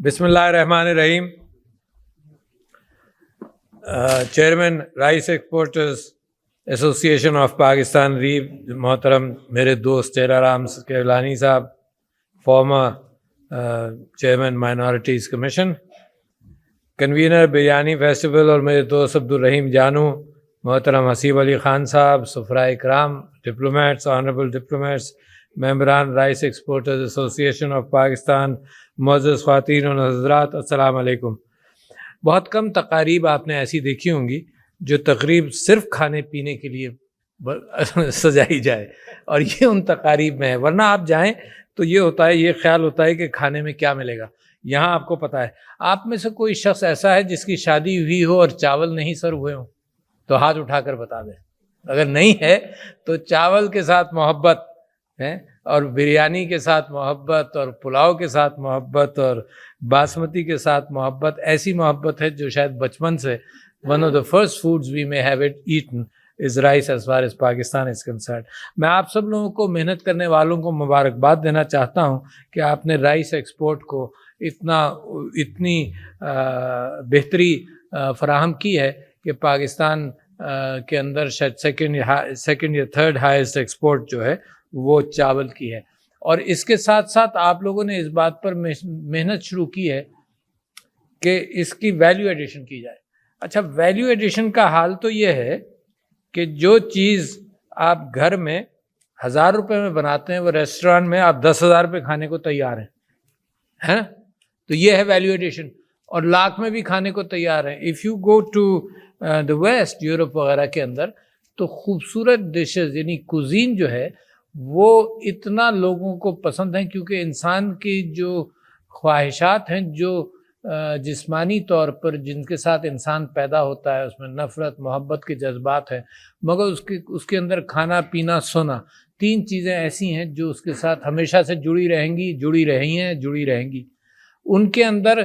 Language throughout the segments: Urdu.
بسم اللہ الرحمن الرحیم. Chairman rice exporters association of Pakistan ریو محترم میرے دوست چہرہ رام کیولانی صاحب، former chairman minorities commission, convener biryani festival اور میرے دوست عبدالرحیم جانو، محترم حسیب علی خان صاحب، سفراء اکرام، ڈپلومیٹس، آنریبل ڈپلومیٹس، ممبران rice exporters association of Pakistan, معزز خواتین اور حضرات، السلام علیکم. بہت کم تقاریب آپ نے ایسی دیکھی ہوں گی جو تقریب صرف کھانے پینے کے لیے سجائی جائے، اور یہ ان تقاریب میں ہے. ورنہ آپ جائیں تو یہ ہوتا ہے، یہ خیال ہوتا ہے کہ کھانے میں کیا ملے گا. یہاں آپ کو پتہ ہے، آپ میں سے کوئی شخص ایسا ہے جس کی شادی ہوئی ہو اور چاول نہیں سرو ہوئے ہوں تو ہاتھ اٹھا کر بتا دیں. اگر نہیں ہے تو چاول کے ساتھ محبت ہے، اور بریانی کے ساتھ محبت، اور پلاؤ کے ساتھ محبت، اور باسمتی کے ساتھ محبت، ایسی محبت ہے جو شاید بچپن سے one of the first foods we may have eaten is rice as far as Pakistan is concerned. میں آپ سب لوگوں کو، محنت کرنے والوں کو مبارکباد دینا چاہتا ہوں کہ آپ نے رائس ایکسپورٹ کو اتنی بہتری فراہم کی ہے کہ پاکستان کے اندر شاید سیکنڈ یا تھرڈ ہائیسٹ ایکسپورٹ جو ہے وہ چاول کی ہے. اور اس کے ساتھ ساتھ آپ لوگوں نے اس بات پر محنت شروع کی ہے کہ اس کی ویلیو ایڈیشن کی جائے. اچھا، ویلیو ایڈیشن کا حال تو یہ ہے کہ جو چیز آپ گھر میں 1000 روپے میں بناتے ہیں وہ ریسٹورانٹ میں آپ 10,000 روپے کھانے کو تیار ہیں، تو یہ ہے ویلیو ایڈیشن. اور لاکھ میں بھی کھانے کو تیار ہیں. If you go to the west, Europe وغیرہ کے اندر، تو خوبصورت ڈشز یعنی کوزین جو ہے وہ اتنا لوگوں کو پسند ہیں، کیونکہ انسان کی جو خواہشات ہیں، جو جسمانی طور پر جن کے ساتھ انسان پیدا ہوتا ہے، اس میں نفرت، محبت کے جذبات ہیں، مگر اس کے اندر کھانا پینا سونا، 3 چیزیں ایسی ہیں جو اس کے ساتھ ہمیشہ سے جڑی رہیں گی، جڑی رہی ہیں، جڑی رہیں گی. ان کے اندر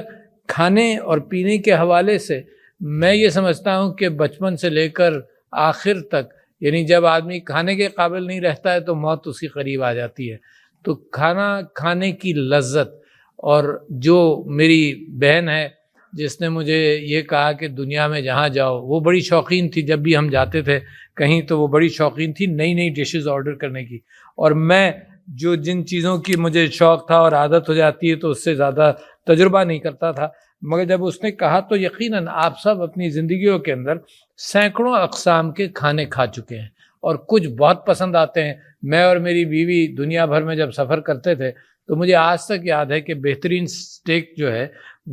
کھانے اور پینے کے حوالے سے میں یہ سمجھتا ہوں کہ بچپن سے لے کر آخر تک، یعنی جب آدمی کھانے کے قابل نہیں رہتا ہے تو موت اس کے قریب آ جاتی ہے. تو کھانا کھانے کی لذت، اور جو میری بہن ہے جس نے مجھے یہ کہا کہ دنیا میں جہاں جاؤ، وہ بڑی شوقین تھی، جب بھی ہم جاتے تھے کہیں تو وہ بڑی شوقین تھی نئی نئی ڈشز آرڈر کرنے کی. اور میں جن چیزوں کی مجھے شوق تھا اور عادت ہو جاتی ہے تو اس سے زیادہ تجربہ نہیں کرتا تھا. مگر جب اس نے کہا تو یقیناً آپ سب اپنی زندگیوں کے اندر سینکڑوں اقسام کے کھانے کھا چکے ہیں، اور کچھ بہت پسند آتے ہیں. میں اور میری بیوی دنیا بھر میں جب سفر کرتے تھے تو مجھے آج تک یاد ہے کہ بہترین سٹیک جو ہے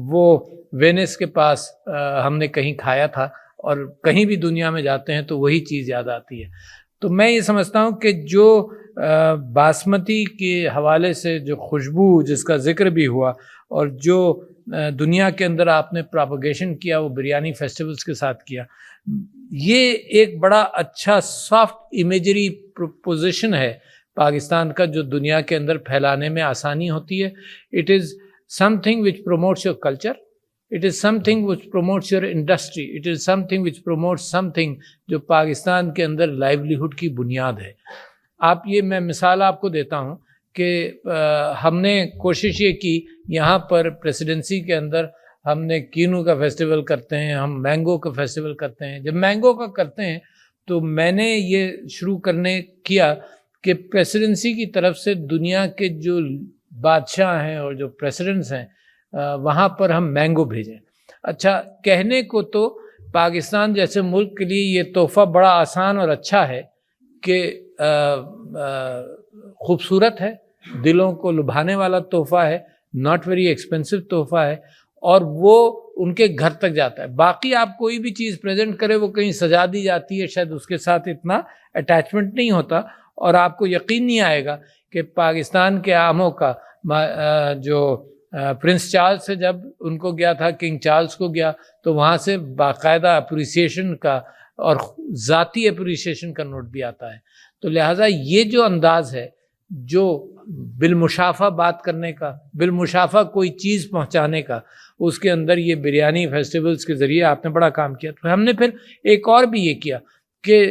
وہ وینس کے پاس ہم نے کہیں کھایا تھا، اور کہیں بھی دنیا میں جاتے ہیں تو وہی چیز یاد آتی ہے. تو میں یہ سمجھتا ہوں کہ جو باسمتی کے حوالے سے جو خوشبو جس کا ذکر بھی ہوا، اور جو دنیا کے اندر آپ نے پراپگیشن کیا وہ بریانی فیسٹیولز کے ساتھ کیا، یہ ایک بڑا اچھا سافٹ امیجری پروپوزیشن ہے پاکستان کا، جو دنیا کے اندر پھیلانے میں آسانی ہوتی ہے. It is some thing which promotes your culture, it is some thing which promotes your industry, it is some thing which promotes some thing جو پاکستان کے اندر لائیولیہڈ کی بنیاد ہے. میں مثال آپ کو دیتا ہوں کہ ہم نے کوشش یہ کی، یہاں پر پریسیڈنسی کے اندر ہم نے کینو کا فیسٹیول کرتے ہیں، ہم مینگو کا فیسٹیول کرتے ہیں. جب مینگو کا کرتے ہیں تو میں نے یہ شروع کیا کہ پریسیڈنسی کی طرف سے دنیا کے جو بادشاہ ہیں اور جو پریسیڈنٹس ہیں وہاں پر ہم مینگو بھیجیں. اچھا، کہنے کو تو پاکستان جیسے ملک کے لیے یہ تحفہ بڑا آسان اور اچھا ہے کہ خوبصورت ہے، دلوں کو لبھانے والا تحفہ ہے، ناٹ ویری ایکسپینسو تحفہ ہے، اور وہ ان کے گھر تک جاتا ہے. باقی آپ کوئی بھی چیز پریزنٹ کرے وہ کہیں سجا دی جاتی ہے، شاید اس کے ساتھ اتنا اٹیچمنٹ نہیں ہوتا، اور آپ کو یقین نہیں آئے گا کہ پاکستان کے عاموں کا جو پرنس چارلز سے جب ان کو گیا تھا، کنگ چارلز کو گیا، تو وہاں سے باقاعدہ اپریسیشن کا اور ذاتی اپریسیشن کا نوٹ بھی آتا ہے. تو لہٰذا یہ جو انداز ہے، جو بالمشافہ بات کرنے کا، بالمشافہ کوئی چیز پہنچانے کا، اس کے اندر یہ بریانی فیسٹیولز کے ذریعے آپ نے بڑا کام کیا. تو ہم نے پھر ایک اور بھی یہ کیا کہ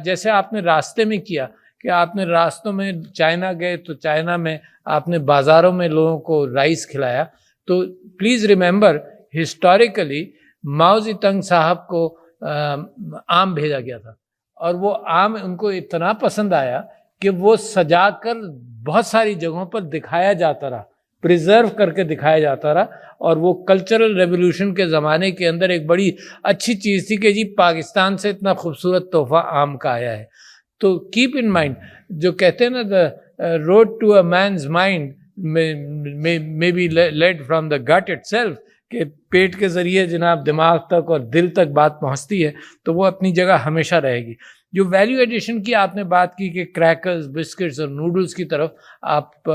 جیسے آپ نے راستے میں کیا کہ آپ نے راستوں میں چائنا گئے تو چائنا میں آپ نے بازاروں میں لوگوں کو رائس کھلایا، تو پلیز ریممبر ہسٹوریکلی ماؤ زی تنگ صاحب کو آم بھیجا گیا تھا اور وہ آم ان کو اتنا پسند آیا کہ وہ سجا کر بہت ساری جگہوں پر دکھایا جاتا رہا, پریزرو کر کے دکھایا جاتا رہا, اور وہ کلچرل ریولیوشن کے زمانے کے اندر ایک بڑی اچھی چیز تھی کہ جی پاکستان سے اتنا خوبصورت تحفہ آم کا آیا ہے. تو کیپ ان مائنڈ, جو کہتے ہیں نا the road to a man's mind may be led from the gut itself, کہ پیٹ کے ذریعے جناب دماغ تک اور دل تک بات پہنچتی ہے, تو وہ اپنی جگہ ہمیشہ رہے گی. جو ویلیو ایڈیشن کی آپ نے بات کی کہ کریکرز, بسکٹس اور نوڈلز کی طرف آپ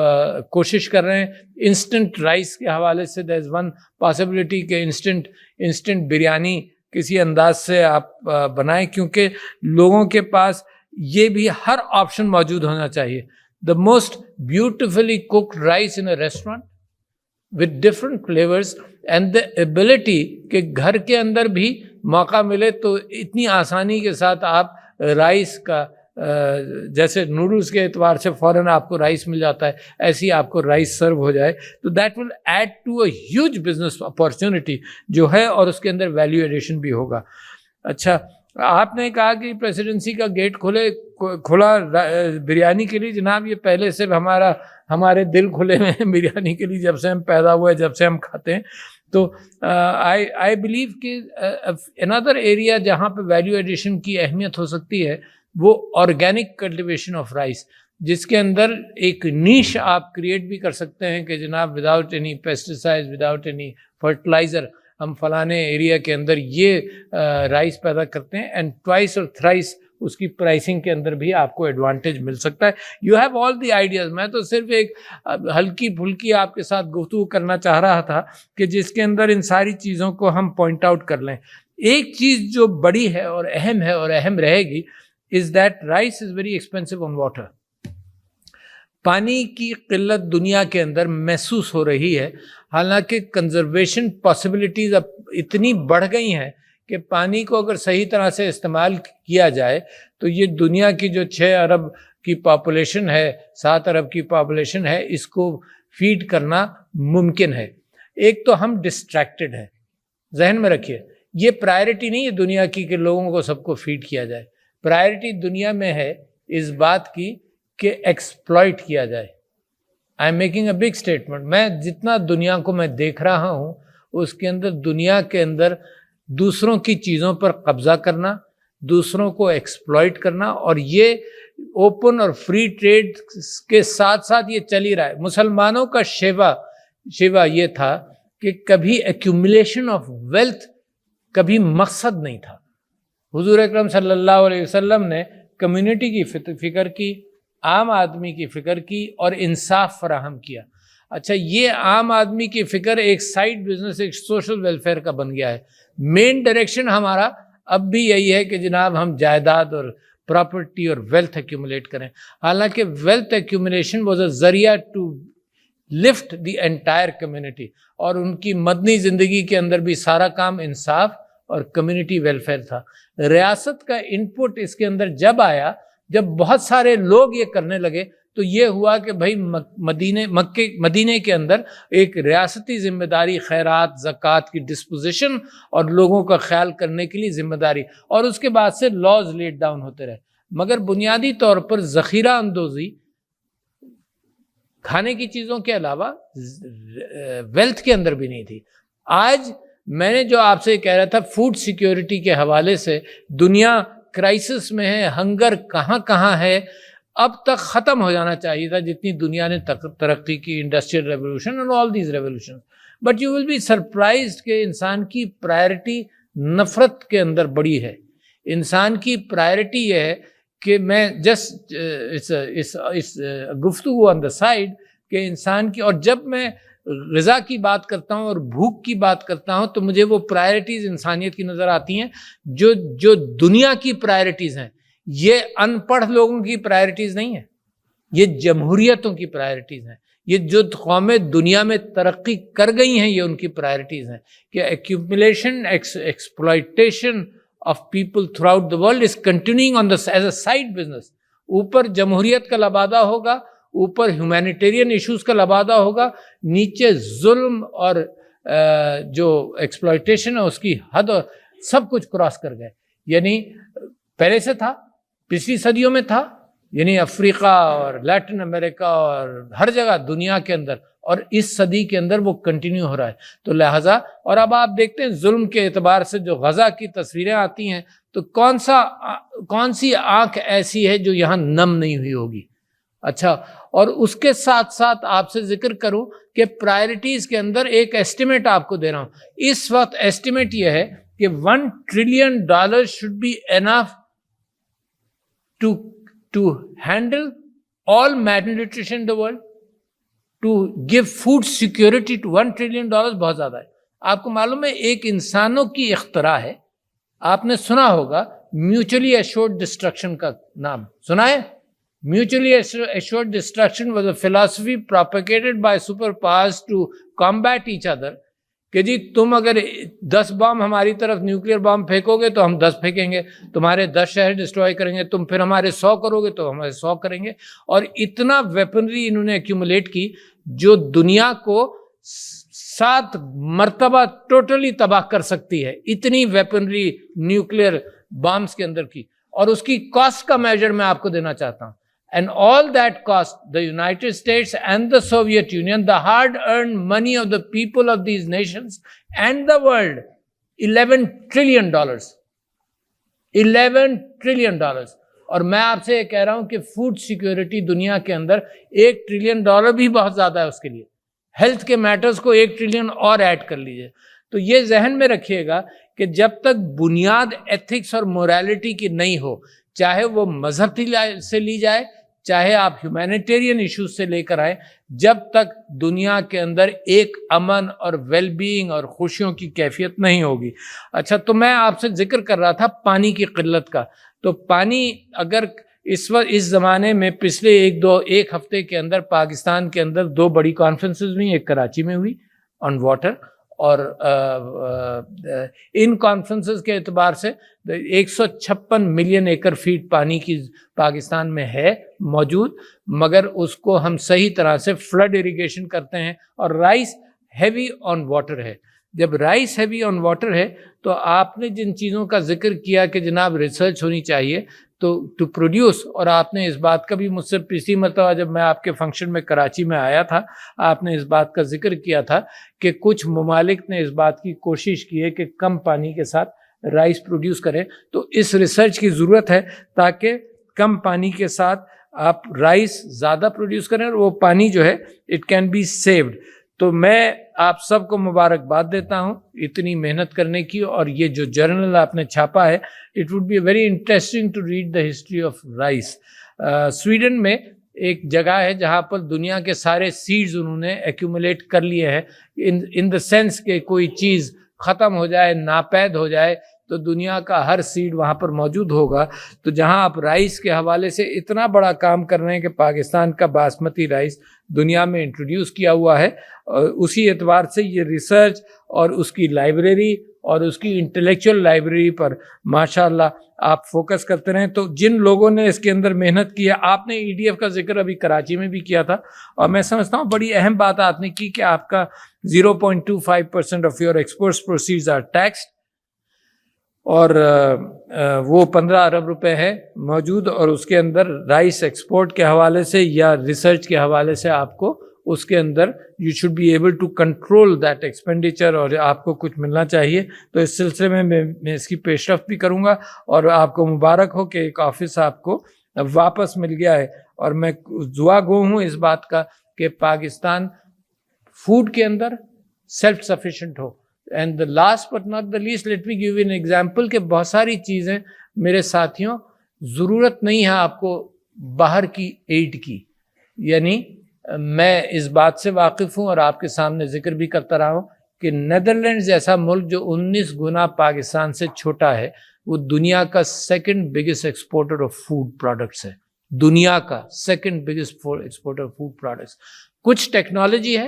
کوشش کر رہے ہیں, انسٹنٹ رائس کے حوالے سے there is one possibility کہ انسٹنٹ بریانی کسی انداز سے آپ بنائیں, کیونکہ لوگوں کے پاس یہ بھی ہر آپشن موجود ہونا چاہیے. The most beautifully cooked rice in a restaurant with different flavors and the ability کہ گھر کے اندر بھی موقع ملے تو اتنی آسانی کے ساتھ آپ رائس کا جیسے نوڈلز کے اعتبار سے فوراً آپ کو رائس مل جاتا ہے, ایسی آپ کو رائس سرو ہو جائے, تو that will add to a huge business opportunity جو ہے, اور اس کے اندر ویلیو ایڈیشن بھی ہوگا. اچھا, آپ نے کہا کہ پریسیڈنسی کا گیٹ کھلا بریانی کے لیے. جناب یہ پہلے سے ہمارے دل کھلے ہوئے ہیں بریانی کے لیے, جب سے ہم پیدا ہوئے, جب سے ہم کھاتے ہیں. تو آئی بلیو کہ another ایریا جہاں پہ ویلیو ایڈیشن کی اہمیت ہو سکتی ہے وہ آرگینک کلٹیویشن آف رائس, جس کے اندر ایک نیش آپ کریٹ بھی کر سکتے ہیں کہ جناب without any pesticide, without any fertilizer, ہم فلانے ایریا کے اندر یہ رائس پیدا کرتے ہیں, اینڈ ٹوائس اور تھرائس اس کی پرائسنگ کے اندر بھی آپ کو ایڈوانٹیج مل سکتا ہے. You have all the ideas. میں تو صرف ایک ہلکی پھلکی آپ کے ساتھ گفتگو کرنا چاہ رہا تھا کہ جس کے اندر ان ساری چیزوں کو ہم پوائنٹ آؤٹ کر لیں. ایک چیز جو بڑی ہے اور اہم رہے گی is that rice is very expensive on water. پانی کی قلت دنیا کے اندر محسوس ہو رہی ہے, حالانکہ کنزرویشن پاسبلٹیز اب اتنی بڑھ گئی ہیں کہ پانی کو اگر صحیح طرح سے استعمال کیا جائے تو یہ دنیا کی جو 6 ارب کی پاپولیشن ہے, 7 ارب کی پاپولیشن ہے, اس کو فیڈ کرنا ممکن ہے. ایک تو ہم ڈسٹریکٹڈ ہیں, ذہن میں رکھیے یہ پرائرٹی نہیں ہے دنیا کی کہ لوگوں کو سب کو فیڈ کیا جائے. پرائرٹی دنیا میں ہے اس بات کی کہ ایکسپلائٹ کیا جائے. I am making a big statement. میں جتنا دنیا کو میں دیکھ رہا ہوں اس کے اندر دنیا کے اندر دوسروں کی چیزوں پر قبضہ کرنا, دوسروں کو ایکسپلائٹ کرنا, اور یہ اوپن اور فری ٹریڈ کے ساتھ ساتھ یہ چل ہی رہا ہے. مسلمانوں کا شیوا یہ تھا کہ کبھی ایکیومولیشن آف ویلتھ کبھی مقصد نہیں تھا. حضور اکرم صلی اللہ علیہ وسلم نے کمیونٹی کی فکر کی, عام آدمی کی فکر کی اور انصاف فراہم کیا. اچھا, یہ عام آدمی کی فکر ایک سائیڈ بزنس, ایک سوشل ویلفیئر کا بن گیا ہے. مین ڈائریکشن ہمارا اب بھی یہی ہے کہ جناب ہم جائیداد اور پراپرٹی اور ویلتھ ایکیومولیٹ کریں, حالانکہ ویلتھ ایکیومولیشن واز اے ذریعہ to lift the entire community, اور ان کی مدنی زندگی کے اندر بھی سارا کام انصاف اور کمیونٹی ویلفیئر تھا. ریاست کا انپٹ اس کے اندر جب آیا, جب بہت سارے لوگ یہ کرنے لگے, تو یہ ہوا کہ بھائی مدینے کے اندر ایک ریاستی ذمہ داری, خیرات زکوٰۃ کی ڈسپوزیشن اور لوگوں کا خیال کرنے کے لیے ذمہ داری, اور اس کے بعد سے لاز لیٹ ڈاؤن ہوتے رہے. مگر بنیادی طور پر ذخیرہ اندوزی کھانے کی چیزوں کے علاوہ ویلتھ کے اندر بھی نہیں تھی. آج میں نے جو آپ سے کہہ رہا تھا فوڈ سیکیورٹی کے حوالے سے, دنیا کرائسس میں ہے, ہنگر کہاں ہے, اب تک ختم ہو جانا چاہیے تھا جتنی دنیا نے ترقی کی, انڈسٹریل ریولوشن اور all these revolution. But you will be surprised کہ انسان کی پرائرٹی نفرت کے اندر بڑی ہے. انسان کی پرائرٹی یہ ہے کہ میں جسٹ اس گفتگو آن دا سائڈ کہ انسان کی, اور جب میں غذا کی بات کرتا ہوں اور بھوک کی بات کرتا ہوں تو مجھے وہ پرائرٹیز انسانیت کی نظر آتی ہیں جو دنیا کی پرائرٹیز ہیں. یہ ان پڑھ لوگوں کی پرائرٹیز نہیں ہیں, یہ جمہوریتوں کی پرائرٹیز ہیں. یہ جو قومیں دنیا میں ترقی کر گئی ہیں یہ ان کی پرائرٹیز ہیں کہ accumulation, exploitation of people through out the world is continuing on the as a side business. اوپر جمہوریت کا لبادہ ہوگا, اوپر ہیومینیٹیرین ایشوز کا لبادہ ہوگا, نیچے ظلم اور جو ایکسپلائٹیشن ہے اس کی حد اور سب کچھ کراس کر گئے. یعنی پہلے سے تھا, پچھلی صدیوں میں تھا, یعنی افریقہ اور لیٹن امریکہ اور ہر جگہ دنیا کے اندر, اور اس صدی کے اندر وہ کنٹینیو ہو رہا ہے. تو لہٰذا اور اب آپ دیکھتے ہیں ظلم کے اعتبار سے جو غزہ کی تصویریں آتی ہیں تو کون سی آنکھ ایسی ہے جو یہاں نم نہیں ہوئی ہوگی. اچھا, اور اس کے ساتھ ساتھ آپ سے ذکر کروں کہ پرائرٹیز کے اندر ایک ایسٹیمیٹ آپ کو دے رہا ہوں. اس وقت ایسٹیمیٹ یہ ہے کہ $1 trillion should be enough to handle all malnutrition in the world, to give food security to $1 trillion بہت زیادہ ہے. آپ کو معلوم ہے ایک انسانوں کی اختراع ہے, آپ نے سنا ہوگا میوچلی ایشورڈ ڈسٹرکشن کا نام سنا ہے. Mutually assured destruction was a philosophy propagated by superpowers to combat each other. کہ جی تم اگر 10 بام ہماری طرف نیوکلیر بام پھینکو گے تو ہم 10 پھینکیں گے, تمہارے 10 شہر ڈسٹروائے کریں گے, تم پھر ہمارے 100 کرو گے تو ہمارے 100 کریں گے. اور اتنا ویپنری انہوں نے ایکیومولیٹ کی جو دنیا کو 7 مرتبہ ٹوٹلی تباہ کر سکتی ہے, اتنی ویپنری نیوکلیر بامز کے اندر کی. اور اس کی کاسٹ کا میجر میں آپ کو دینا چاہتا ہوں. And all that cost the United States and the Soviet Union, the hard-earned money of the people of these nations and the world, $11 trillion. $11 trillion. اور میں آپ سے یہ کہہ رہا ہوں کہ فوڈ سیکیورٹی دنیا کے اندر $1 trillion بھی بہت زیادہ ہے اس کے لیے. ہیلتھ کے میٹرز کو $1 trillion اور ایڈ کر لیجئے. تو یہ ذہن میں رکھیے گا کہ جب تک بنیاد ایتھکس اور موریلٹی کی نہیں ہو, چاہے وہ مذہب سے لی جائے, چاہے آپ ہیومینیٹیرین ایشوز سے لے کر آئے, جب تک دنیا کے اندر ایک امن اور ویل بینگ اور خوشیوں کی کیفیت نہیں ہوگی. اچھا, تو میں آپ سے ذکر کر رہا تھا پانی کی قلت کا. تو پانی اگر اس وقت اس زمانے میں پچھلے ایک ہفتے کے اندر پاکستان کے اندر 2 بڑی کانفرنسز ہوئی, ایک کراچی میں ہوئی آن واٹر, اور ان کانفرنسز کے اعتبار سے 156 ملین ایکڑ فیٹ پانی کی پاکستان میں ہے موجود, مگر اس کو ہم صحیح طرح سے فلڈ اریگیشن کرتے ہیں. اور رائس ہیوی آن واٹر ہے. جب رائس ہیوی آن واٹر ہے تو آپ نے جن چیزوں کا ذکر کیا کہ جناب ریسرچ ہونی چاہیے تو ٹو پروڈیوس, اور آپ نے اس بات کا بھی مجھ سے پچھلی مرتبہ جب میں آپ کے فنکشن میں کراچی میں آیا تھا آپ نے اس بات کا ذکر کیا تھا کہ کچھ ممالک نے اس بات کی کوشش کی ہے کہ کم پانی کے ساتھ رائس پروڈیوس کریں. تو اس ریسرچ کی ضرورت ہے تاکہ کم پانی کے ساتھ آپ رائس زیادہ پروڈیوس کریں اور وہ پانی جو ہے اٹ کین بی سیوڈ. تو میں آپ سب کو مبارکباد دیتا ہوں اتنی محنت کرنے کی, اور یہ جو جرنل آپ نے چھاپا ہے it would be very interesting to read the history of rice. Sweden میں ایک جگہ ہے جہاں پر دنیا کے سارے سیڈز انہوں نے ایکیومولیٹ کر لیے ہیں, ان دا سینس کہ کوئی چیز ختم ہو جائے, ناپید ہو جائے تو دنیا کا ہر سیڈ وہاں پر موجود ہوگا. تو جہاں آپ رائس کے حوالے سے اتنا بڑا کام کر رہے ہیں کہ پاکستان کا باسمتی رائس دنیا میں انٹروڈیوس کیا ہوا ہے, اسی اعتبار سے یہ ریسرچ اور اس کی لائبریری اور اس کی انٹلیکچوئل لائبریری پر ماشاءاللہ آپ فوکس کرتے رہیں. تو جن لوگوں نے اس کے اندر محنت کی ہے, آپ نے EDF کا ذکر ابھی کراچی میں بھی کیا تھا, اور میں سمجھتا ہوں بڑی اہم بات آپ نے کی کہ آپ کا 0.25% of your exports proceeds are taxed, اور وہ 15 ارب روپے ہے موجود, اور اس کے اندر رائس ایکسپورٹ کے حوالے سے یا ریسرچ کے حوالے سے آپ کو اس کے اندر you should be able to control that expenditure, اور آپ کو کچھ ملنا چاہیے. تو اس سلسلے میں اس کی پیش رفت بھی کروں گا, اور آپ کو مبارک ہو کہ ایک آفس آپ کو واپس مل گیا ہے. اور میں دعا گو ہوں اس بات کا کہ پاکستان فوڈ کے اندر سیلف سفیشینٹ ہو. And the last but not the least let me give an example کہ بہت ساری چیزیں میرے ساتھیوں ضرورت نہیں ہے آپ کو باہر کی ایڈ کی. یعنی میں اس بات سے واقف ہوں اور آپ کے سامنے ذکر بھی کرتا رہا ہوں کہ نیدرلینڈ جیسا ملک جو 19 گنا پاکستان سے چھوٹا ہے, وہ دنیا کا 2nd biggest exporter of food products ہے. دنیا کا 2nd biggest exporter of food products. کچھ ٹیکنالوجی ہے,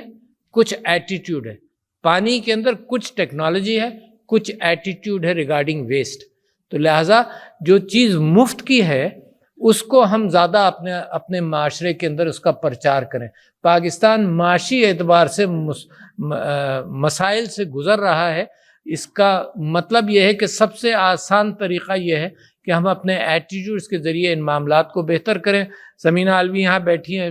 کچھ ایٹیٹیوڈ ہے. پانی کے اندر کچھ ٹیکنالوجی ہے, کچھ ایٹیٹیوڈ ہے ریگارڈنگ ویسٹ. تو لہٰذا جو چیز مفت کی ہے اس کو ہم زیادہ اپنے معاشرے کے اندر اس کا پرچار کریں. پاکستان معاشی اعتبار سے مسائل سے گزر رہا ہے. اس کا مطلب یہ ہے کہ سب سے آسان طریقہ یہ ہے کہ ہم اپنے ایٹیٹیوڈز کے ذریعے ان معاملات کو بہتر کریں. سمینہ علوی یہاں بیٹھی ہیں,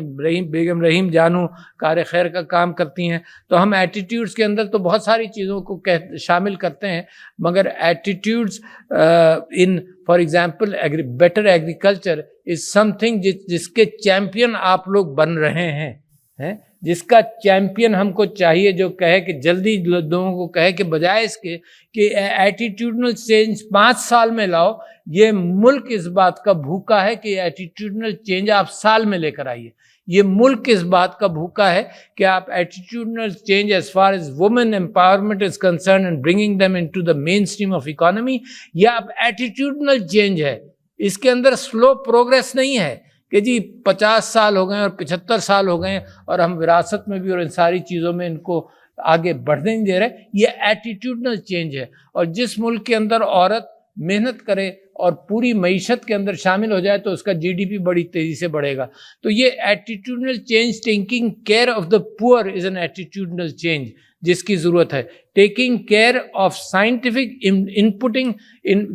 بیگم رحیم جانو کار خیر کا کام کرتی ہیں. تو ہم ایٹیٹیوڈز کے اندر تو بہت ساری چیزوں کو شامل کرتے ہیں, مگر attitudes in for example better agriculture is some thing جس کے چیمپئن آپ لوگ بن رہے ہیں, جس کا چیمپئن ہم کو چاہیے جو کہے کہ جلدی لوگوں کو کہے کہ بجائے اس کے کہ ایٹیٹیوڈنل چینج 5 سال میں لاؤ, یہ ملک اس بات کا بھوکا ہے کہ ایٹیٹیوڈنل چینج آپ سال میں لے کر آئیے. یہ ملک اس بات کا بھوکا ہے کہ آپ attitudinal change as far as women empowerment is concern and bringing them into the mainstream of economy, یہ آپ ایٹیٹیوڈنل چینج ہے. اس کے اندر سلو پروگریس نہیں ہے کہ جی 50 سال ہو گئے اور 75 سال ہو گئے اور ہم وراثت میں بھی اور ان ساری چیزوں میں ان کو آگے بڑھنے نہیں دے رہے. یہ ایٹیٹیوڈنل چینج ہے. اور جس ملک کے اندر عورت محنت کرے اور پوری معیشت کے اندر شامل ہو جائے تو اس کا جی ڈی پی بڑی تیزی سے بڑھے گا. تو یہ attitudinal change, taking care of the poor is an attitudinal change جس کی ضرورت ہے. Taking care of scientific inputting,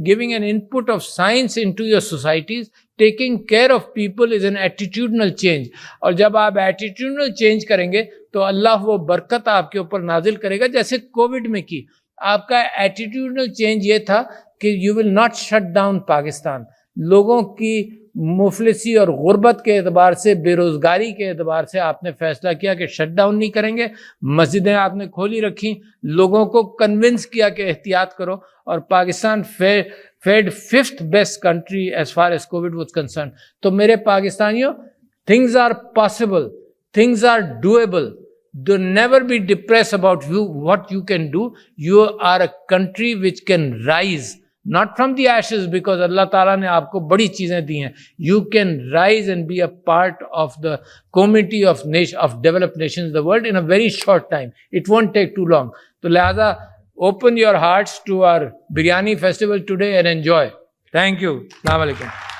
giving an input of science into your societies, taking care of people is an attitudinal change. اور جب آپ ایٹیٹیوڈنل چینج کریں گے تو اللہ وہ برکت آپ کے اوپر نازل کرے گا جیسے کووڈ میں کی. آپ کا ایٹیٹیوڈنل چینج یہ تھا کہ you will not shut down Pakistan. لوگوں کی مفلسی اور غربت کے اعتبار سے, بے روزگاری کے اعتبار سے آپ نے فیصلہ کیا کہ شٹ ڈاؤن نہیں کریں گے. مسجدیں آپ نے کھولی رکھیں, لوگوں کو کنونس کیا کہ احتیاط کرو, اور Pakistan fared 5th best country as far as COVID was concern. تو میرے پاکستانیوں, things are possible, things are doable. Do never be depressed about what you can do. You are a country which can rise, not from the ashes, because Allah Ta'ala نے آپ کو بڑی چیزیں دی ہیں. You can rise and be a part of the community of developed nations of the world in a very short time. It won't take too long. تو لہذا open your hearts to our biryani festival today and enjoy. Thank you. Assalamu alaikum.